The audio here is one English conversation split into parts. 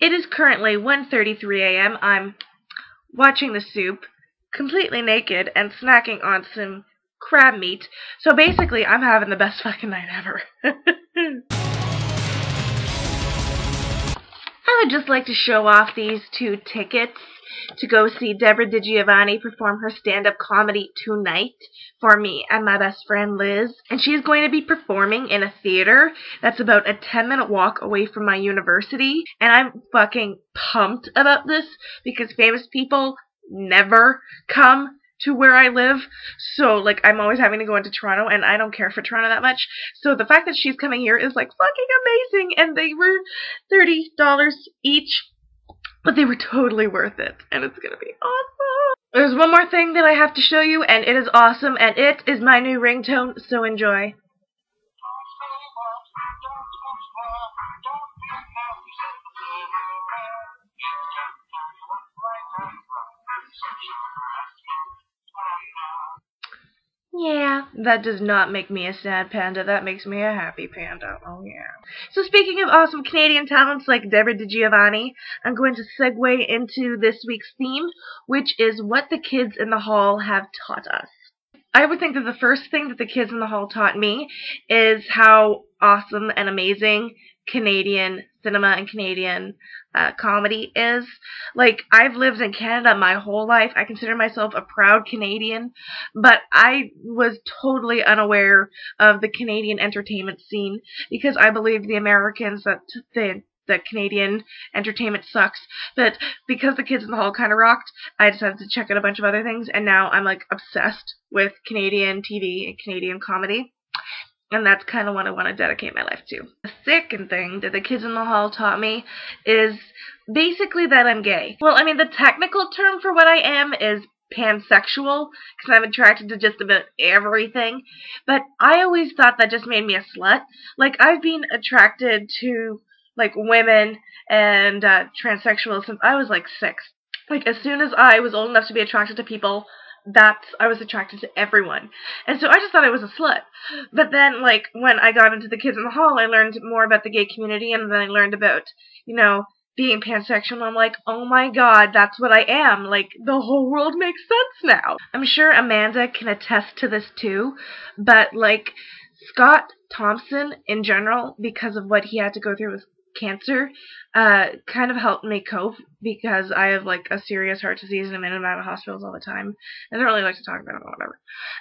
It is currently 1:33 a.m. I'm watching the soup, completely naked, and snacking on some crab meat. So basically, I'm having the best fucking night ever. I would just like to show off these 2 tickets to go see Deborah DiGiovanni perform her stand-up comedy tonight for me and my best friend Liz. And she's going to be performing in a theater that's about a 10-minute walk away from my university. And I'm fucking pumped about this because famous people never come to where I live, so like I'm always having to go into Toronto, and I don't care for Toronto that much. So the fact that she's coming here is like fucking amazing, and they were $30 each, but they were totally worth it, and it's gonna be awesome. There's one more thing that I have to show you, and it is awesome, and it is my new ringtone, so enjoy. Yeah, that does not make me a sad panda. That makes me a happy panda. Oh, yeah. So speaking of awesome Canadian talents like Deborah DiGiovanni, I'm going to segue into this week's theme, which is what the kids in the hall have taught us. I would think that the first thing that the kids in the hall taught me is how awesome and amazing Canadian cinema and Canadian comedy is. Like, I've lived in Canada my whole life. I consider myself a proud Canadian, but I was totally unaware of the Canadian entertainment scene because I believe the Americans that the Canadian entertainment sucks. But because the kids in the hall kind of rocked, I decided to check out a bunch of other things, and now I'm like obsessed with Canadian TV and Canadian comedy. And that's kind of what I want to dedicate my life to. The second thing that the kids in the hall taught me is basically that I'm gay. Well, I mean, the technical term for what I am is pansexual, because I'm attracted to just about everything. But I always thought that just made me a slut. Like, I've been attracted to, like, women and transsexuals since I was, like, 6. Like, as soon as I was old enough to be attracted to people, I was attracted to everyone. And so I just thought I was a slut. But then, like, when I got into the kids in the hall, I learned more about the gay community, and then I learned about, you know, being pansexual, and I'm like, oh my god, that's what I am. Like, the whole world makes sense now. I'm sure Amanda can attest to this too, but, like, Scott Thompson, in general, because of what he had to go through with cancer, kind of helped me cope because I have like a serious heart disease and I'm in and out of hospitals all the time. I don't really like to talk about it, but whatever.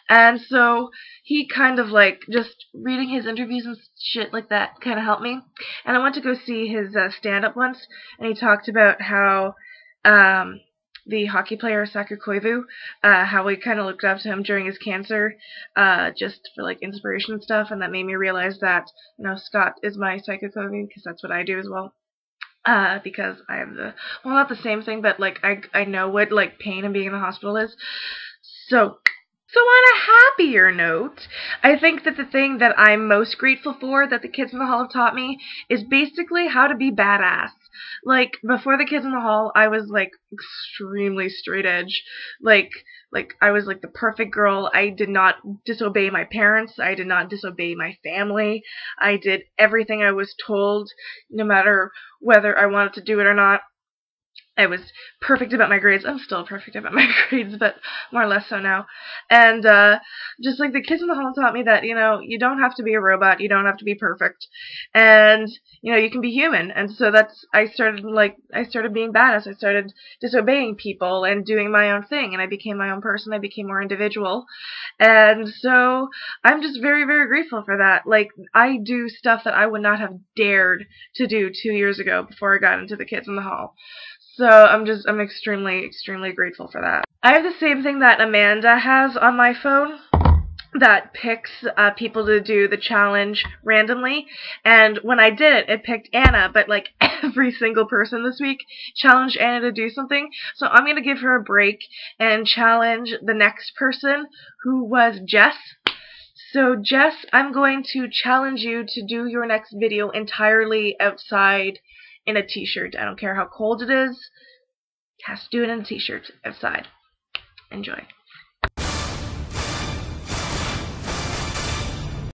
And so he kind of like just reading his interviews and shit like that kind of helped me. And I went to go see his stand-up once, and he talked about how the hockey player Saku Koivu, how we kind of looked up to him during his cancer, just for like inspiration and stuff, and that made me realize that, you know, Scott is my Saku Koivu, because that's what I do as well. Because I have the, well, not the same thing, but like I know what like pain and being in the hospital is. So on a happier note, I think that the thing that I'm most grateful for that the kids in the hall have taught me is basically how to be badass. Like, before the kids in the hall, I was, like, extremely straight edge. Like, I was, like, the perfect girl. I did not disobey my parents. I did not disobey my family. I did everything I was told, no matter whether I wanted to do it or not. I was perfect about my grades. I'm still perfect about my grades, but more or less so now. And just like the kids in the hall taught me that, you know, you don't have to be a robot. You don't have to be perfect. And, you know, you can be human. And so I started being badass. I started disobeying people and doing my own thing. And I became my own person. I became more individual. And so I'm just very, very grateful for that. Like, I do stuff that I would not have dared to do 2 years ago before I got into the kids in the hall. So I'm extremely, extremely grateful for that. I have the same thing that Amanda has on my phone that picks people to do the challenge randomly. And when I did it, it picked Anna, but like every single person this week challenged Anna to do something. So I'm going to give her a break and challenge the next person, who was Jess. So Jess, I'm going to challenge you to do your next video entirely outside in a t-shirt. I don't care how cold it is. Has to do it in a t-shirt outside. Enjoy.